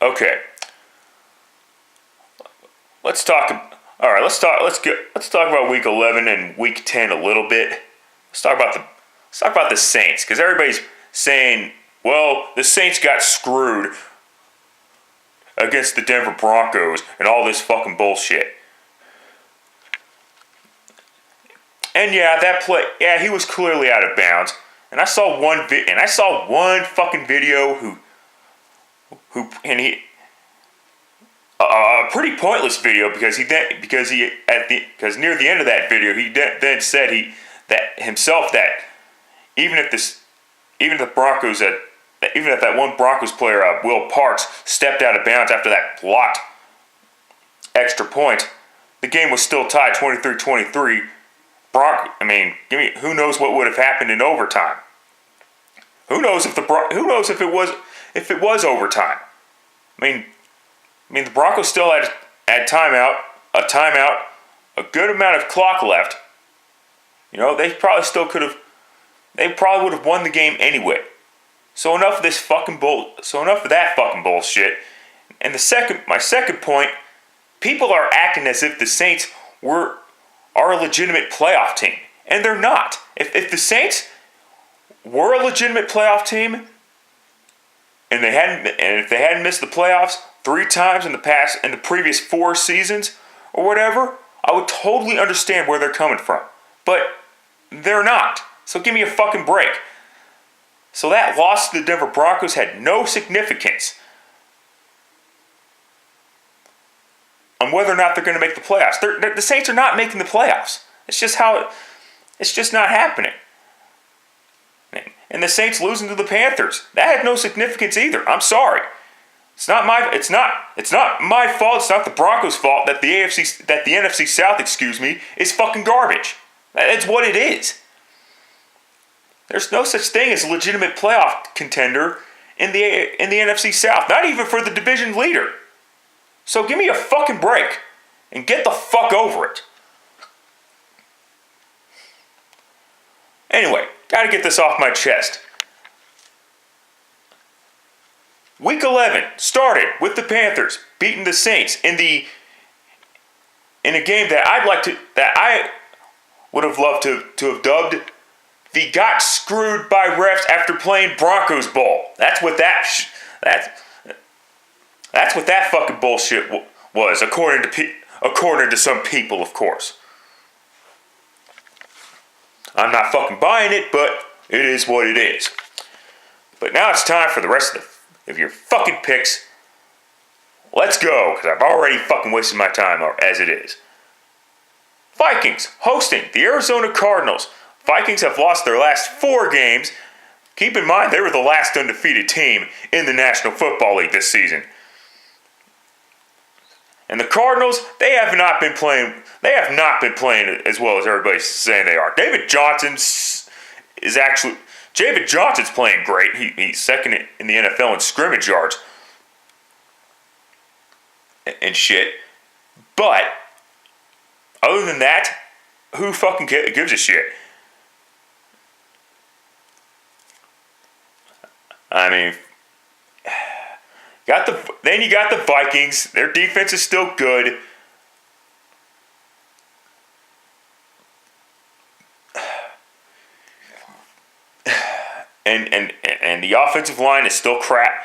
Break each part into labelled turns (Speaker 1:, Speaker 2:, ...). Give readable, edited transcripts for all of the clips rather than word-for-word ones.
Speaker 1: Okay. Let's talk. All right. Let's talk about Week 11 and Week 10 a little bit. Let's talk about the Saints, because everybody's saying, well, the Saints got screwed against the Denver Broncos and all this fucking bullshit. And yeah, that play, yeah, he was clearly out of bounds. And I saw one fucking video a pretty pointless video, because near the end of that video he then said that even if that one Broncos player, Will Parks, stepped out of bounds after that blocked extra point, the game was still tied 23-23. Who knows what would have happened in overtime? Who knows if it was overtime? The Broncos still had a timeout, a good amount of clock left. They probably would have won the game anyway. So enough of that fucking bullshit. And my second point, people are acting as if the Saints are a legitimate playoff team, and they're not. If the Saints were a legitimate playoff team, and if they hadn't missed the playoffs 3 times in the previous 4 seasons or whatever, I would totally understand where they're coming from. But they're not. So give me a fucking break. So that loss to the Denver Broncos had no significance on whether or not they're going to make the playoffs. The Saints are not making the playoffs. It's just not happening. And the Saints losing to the Panthers, that had no significance either. I'm sorry. It's not my fault. It's not the Broncos' fault that the NFC South, is fucking garbage. That's what it is. There's no such thing as a legitimate playoff contender in the NFC South, not even for the division leader. So give me a fucking break and get the fuck over it. Anyway, gotta get this off my chest. Week 11 started with the Panthers beating the Saints in a game that I would have loved to have dubbed the got screwed by refs after playing Broncos Bowl. That's what that fucking bullshit was, according to some people, of course. I'm not fucking buying it, but it is what it is. But now it's time for the rest of your fucking picks. Let's go, because I've already fucking wasted my time as it is. Vikings hosting the Arizona Cardinals. Vikings have lost their last 4 games. Keep in mind, they were the last undefeated team in the National Football League this season. And the Cardinals, they have not been playing as well as everybody's saying they are. David Johnson's playing great. He's second in the NFL in scrimmage yards and shit. But other than that, who fucking gives a shit? Then you got the Vikings. Their defense is still good. And the offensive line is still crap.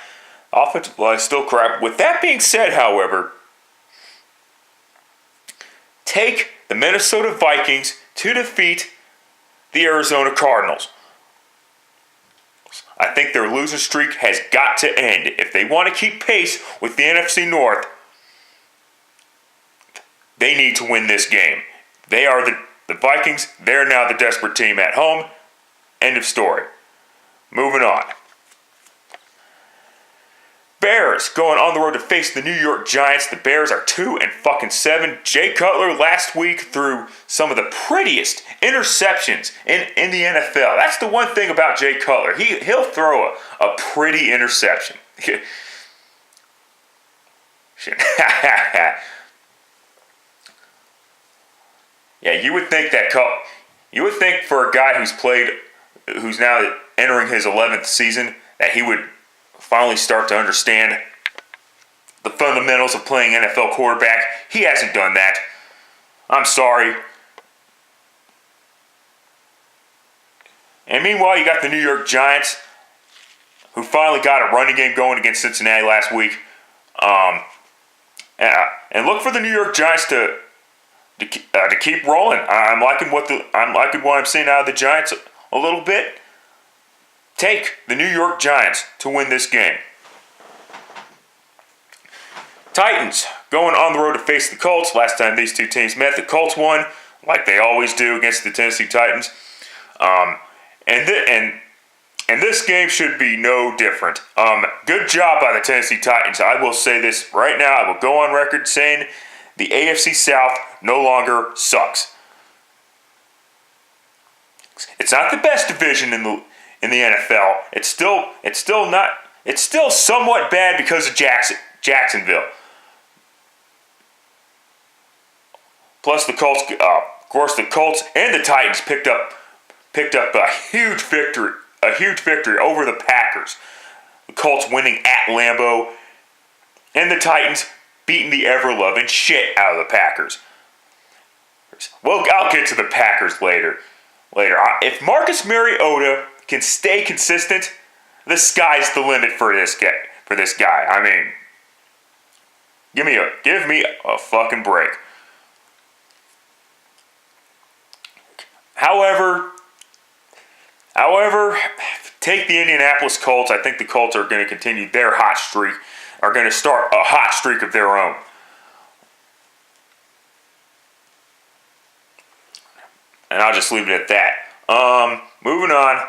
Speaker 1: With that being said, however, take the Minnesota Vikings to defeat the Arizona Cardinals. I think their losing streak has got to end. If they want to keep pace with the NFC North, they need to win this game. They are the Vikings. They're now the desperate team at home. End of story. Moving on. Bears going on the road to face the New York Giants. The Bears are 2-7. Jay Cutler last week threw some of the prettiest interceptions in the NFL. That's the one thing about Jay Cutler. He'll throw a pretty interception. Yeah, you would think for a guy who's now entering his 11th season, that he would finally start to understand fundamentals of playing NFL quarterback. He hasn't done that. I'm sorry. And meanwhile, you got the New York Giants, who finally got a running game going against Cincinnati last week. And look for the New York Giants to keep rolling. I'm liking what I'm seeing out of the Giants a little bit. Take the New York Giants to win this game. Titans going on the road to face the Colts. Last time these two teams met, the Colts won, like they always do against the Tennessee Titans. And this game should be no different. Good job by the Tennessee Titans. I will say this right now. I will go on record saying the AFC South no longer sucks. It's not the best division in the NFL. It's still somewhat bad because of Jacksonville. Plus the Colts, of course, the Colts and the Titans picked up a huge victory over the Packers. The Colts winning at Lambeau, and the Titans beating the ever-loving shit out of the Packers. Well, I'll get to the Packers later. If Marcus Mariota can stay consistent, the sky's the limit for this guy. I mean, give me a fucking break. However, take the Indianapolis Colts. I think the Colts are going to continue their hot streak, are going to start a hot streak of their own. And I'll just leave it at that. Moving on.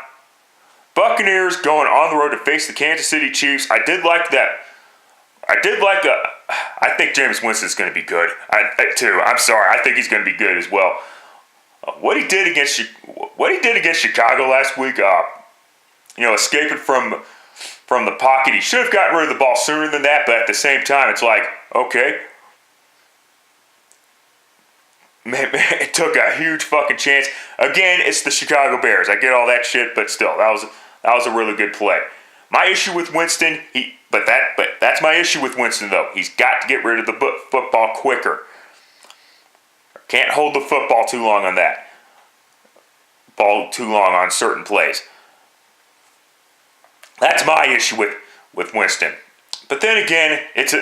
Speaker 1: Buccaneers going on the road to face the Kansas City Chiefs. I think Jameis Winston's going to be good. I'm sorry. I think he's going to be good as well. What he did against Chicago last week, escaping from the pocket, he should have gotten rid of the ball sooner than that. But at the same time, it's like, okay, man, it took a huge fucking chance. Again, it's the Chicago Bears. I get all that shit, but still, that was a really good play. My issue with Winston, that's my issue with Winston though. He's got to get rid of the football quicker. Can't hold the football too long on that. Ball too long on certain plays. That's my issue with Winston. But then again, it's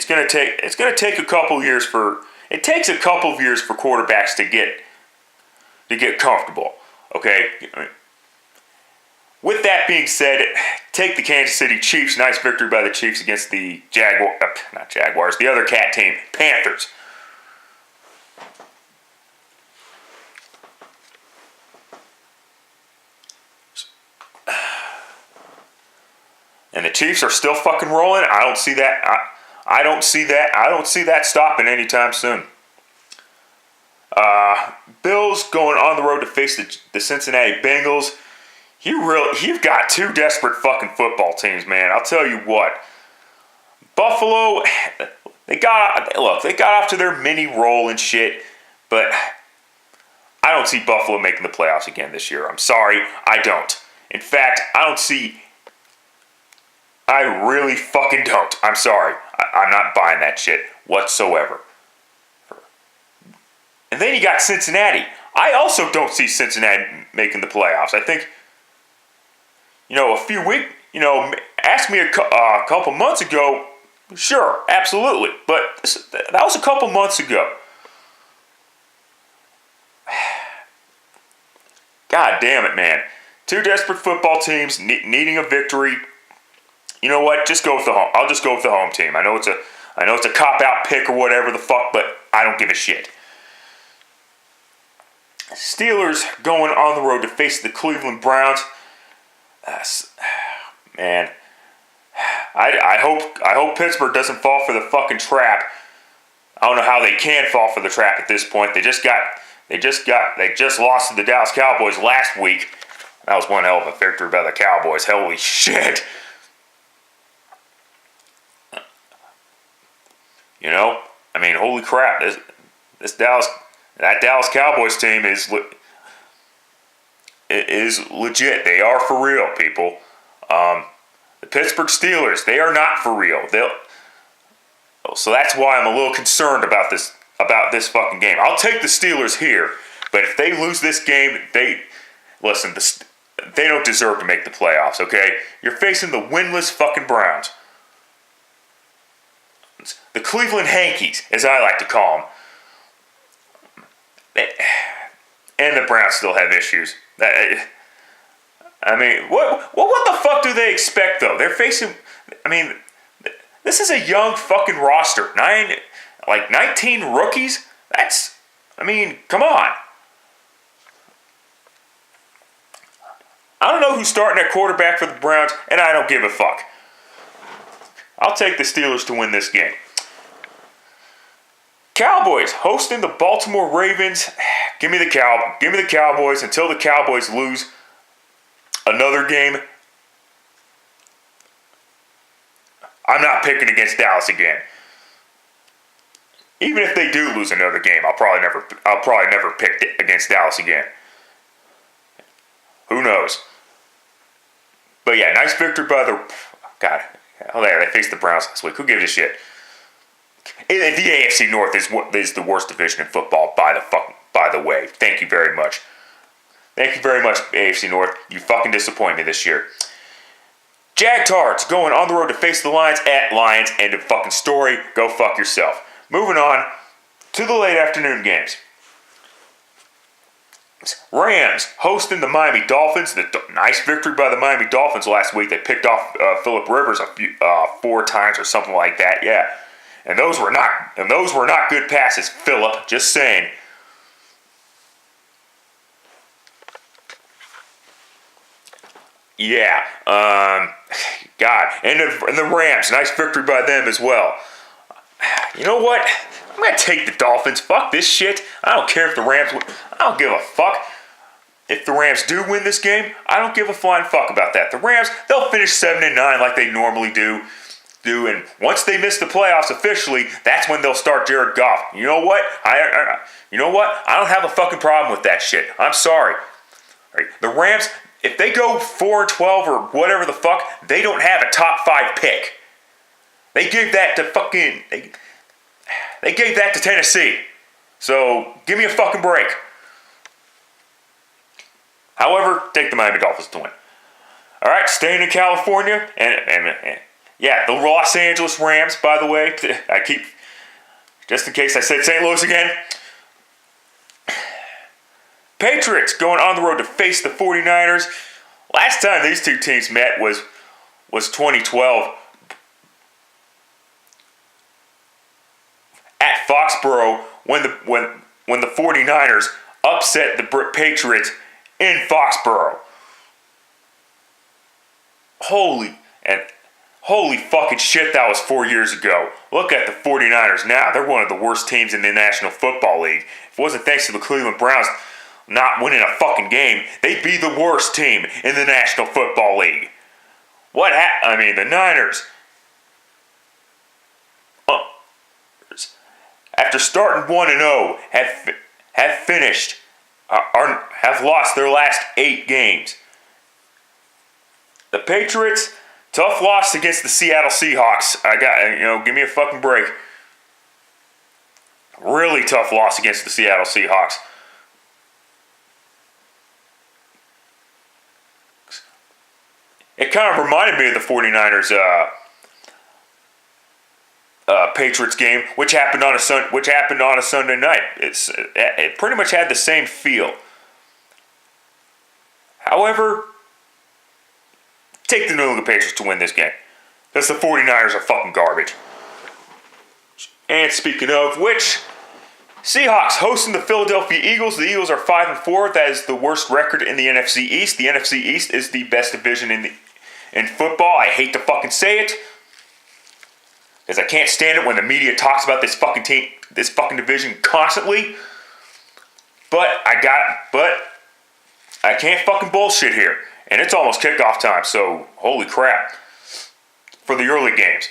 Speaker 1: going to take a couple years for quarterbacks to get comfortable. Okay. With that being said, take the Kansas City Chiefs. Nice victory by the Chiefs against the the other cat team, Panthers. And the Chiefs are still fucking rolling. I don't see that stopping anytime soon. Bills going on the road to face the Cincinnati Bengals. You've got two desperate fucking football teams, man. I'll tell you what. Buffalo, they got off to their mini roll and shit, but I don't see Buffalo making the playoffs again this year. I'm sorry, I don't. In fact, I really fucking don't. I'm sorry. I'm not buying that shit whatsoever. And then you got Cincinnati. I also don't see Cincinnati making the playoffs. I think, ask me a couple months ago, sure, absolutely. But that was a couple months ago. God damn it, man. Two desperate football teams needing a victory. You know what? Just go with the home. I'll just go with the home team. I know it's a cop-out pick or whatever the fuck, but I don't give a shit. Steelers going on the road to face the Cleveland Browns. Man, I hope Pittsburgh doesn't fall for the fucking trap. I don't know how they can fall for the trap at this point. They just lost to the Dallas Cowboys last week. That was one hell of a victory by the Cowboys. Holy shit. Holy crap. That Dallas Cowboys team is legit. They are for real, people. The The Pittsburgh Steelers, they are not for real. So that's why I'm a little concerned about this fucking game. I'll take the Steelers here, but if they lose this game, they don't deserve to make the playoffs, okay? You're facing the winless fucking Browns. The Cleveland Hankies, as I like to call them. And the Browns still have issues. I mean, what the fuck do they expect, though? They're facing... I mean, this is a young fucking roster. 19 rookies? That's... I mean, come on. I don't know who's starting at quarterback for the Browns, and I don't give a fuck. I'll take the Steelers to win this game. Cowboys hosting the Baltimore Ravens. Give me the Cowboys until the Cowboys lose another game. I'm not picking against Dallas again. Even if they do lose another game, I'll probably never pick against Dallas again. Who knows? But yeah, nice victory by the... God, they faced the Browns last week. Who gives a shit? The AFC North is the worst division in football, by the way. Thank you very much. Thank you very much, AFC North. You fucking disappoint me this year. Jagtards going on the road to face the Lions at Lions. End of fucking story. Go fuck yourself. Moving on to the late afternoon games. Rams hosting the Miami Dolphins. Nice victory by the Miami Dolphins last week. They picked off Phillip Rivers 4 times or something like that. Yeah, and those were not good passes, Phillip. Just saying. Yeah. God, and the Rams. Nice victory by them as well. You know what? I'm going to take the Dolphins. Fuck this shit. I don't care if the Rams... I don't give a fuck. If the Rams do win this game, I don't give a flying fuck about that. The Rams, they'll finish 7-9 like they normally do. And once they miss the playoffs officially, that's when they'll start Jared Goff. You know what? I don't have a fucking problem with that shit. I'm sorry. Right. The Rams, if they go 4-12 or whatever the fuck, they don't have a top 5 pick. They gave that to fucking... They gave that to Tennessee. So, give me a fucking break. However, take the Miami Dolphins to win. Alright, staying in California. And yeah, the Los Angeles Rams, by the way. Just in case I said St. Louis again. Patriots going on the road to face the 49ers. Last time these two teams met was 2012. At Foxborough, when the 49ers upset the Patriots in Foxborough. Holy fucking shit, that was 4 years ago. Look at the 49ers now. They're one of the worst teams in the National Football League. If it wasn't thanks to the Cleveland Browns not winning a fucking game, they'd be the worst team in the National Football League. The Niners... after starting 1-0, have lost their last 8 games. The Patriots, tough loss against the Seattle Seahawks. Give me a fucking break. Really tough loss against the Seattle Seahawks. It kind of reminded me of the 49ers Patriots game, which happened on a Sunday night. It pretty much had the same feel. However, take the New England Patriots to win this game, because the 49ers are fucking garbage. And speaking of which, Seahawks hosting the Philadelphia Eagles. The Eagles are 5-4. That is the worst record in the NFC East. The NFC East is the best division in football. I hate to fucking say it, because I can't stand it when the media talks about this fucking team, this fucking division constantly. But I can't fucking bullshit here. And it's almost kickoff time, so holy crap. For the early games.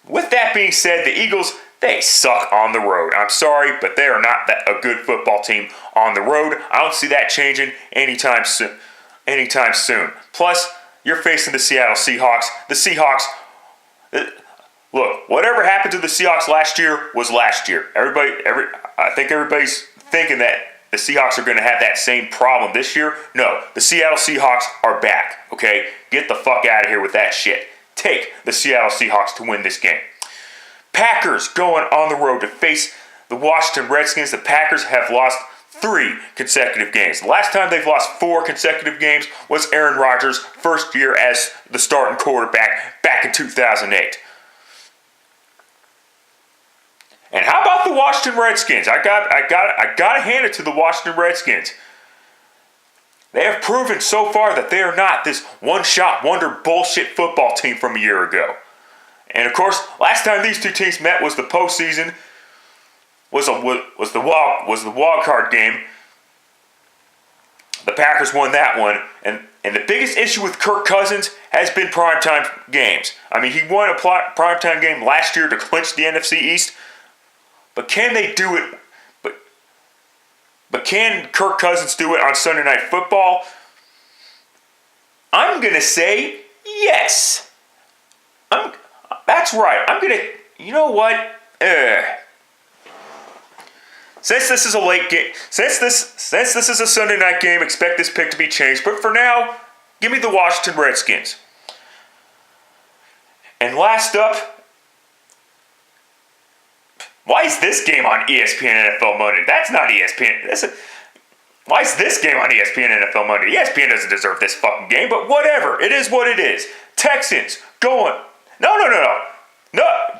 Speaker 1: With that being said, the Eagles, They suck on the road. I'm sorry, but they are not a good football team on the road. I don't see that changing anytime soon. Plus, you're facing the Seattle Seahawks. The Seahawks, look, whatever happened to the Seahawks last year was last year. I think everybody's thinking that the Seahawks are going to have that same problem this year. No, the Seattle Seahawks are back, okay? Get the fuck out of here with that shit. Take the Seattle Seahawks to win this game. Packers going on the road to face the Washington Redskins. The Packers have lost 3 consecutive games. The last time they've lost 4 consecutive games was Aaron Rodgers' first year as the starting quarterback back in 2008. And how about the Washington Redskins? I gotta hand it to the Washington Redskins. They have proven so far that they are not this one-shot wonder bullshit football team from a year ago. And of course, last time these two teams met was the postseason, was the wild card game. The Packers won that one, and the biggest issue with Kirk Cousins has been primetime games. I mean, he won a primetime game last year to clinch the NFC East, but can they do it? But can Kirk Cousins do it on Sunday Night Football? I'm gonna say yes. That's right. You know what? Since this is a late game, since this is a Sunday night game, expect this pick to be changed. But for now, give me the Washington Redskins. And last up, why is this game on ESPN NFL Monday? That's not ESPN. Why is this game on ESPN NFL Monday? ESPN doesn't deserve this fucking game, but whatever. It is what it is. Texans going. No,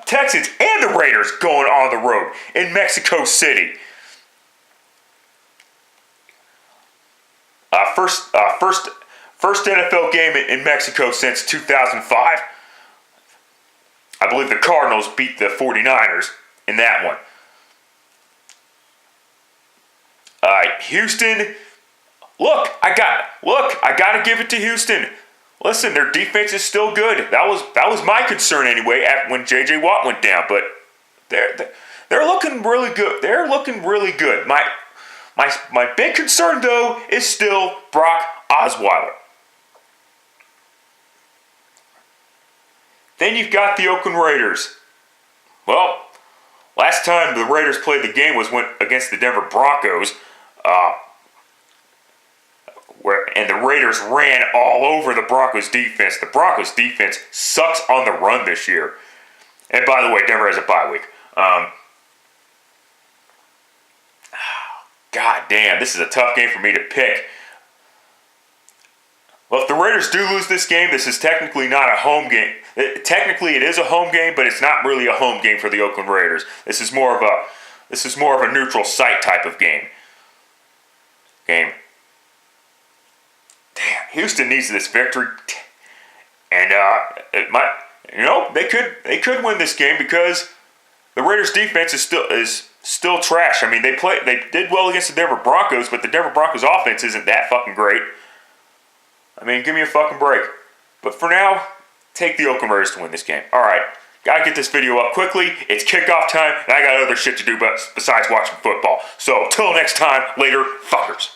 Speaker 1: Texans and the Raiders going on the road in Mexico City. First NFL game in Mexico since 2005. I believe the Cardinals beat the 49ers in that one. Houston. Look, I got to give it to Houston. Listen, their defense is still good. That was my concern anyway when J.J. Watt went down. But they're looking really good. They're looking really good. My big concern though is still Brock Osweiler. Then you've got the Oakland Raiders. Well, last time the Raiders played the game was against the Denver Broncos. And the Raiders ran all over the Broncos defense. The Broncos defense sucks on the run this year. And by the way, Denver has a bye week. God damn, this is a tough game for me to pick. Well, if the Raiders do lose this game, this is technically not a home game. Technically, it is a home game, but it's not really a home game for the Oakland Raiders. This is more of a neutral site type of game. Damn, Houston needs this victory, and they could win this game because the Raiders' defense is still trash. I mean, they did well against the Denver Broncos, but the Denver Broncos' offense isn't that fucking great. I mean, give me a fucking break. But for now, take the Oakland Raiders to win this game. All right, gotta get this video up quickly. It's kickoff time, and I got other shit to do besides watching football. So, till next time, later, fuckers.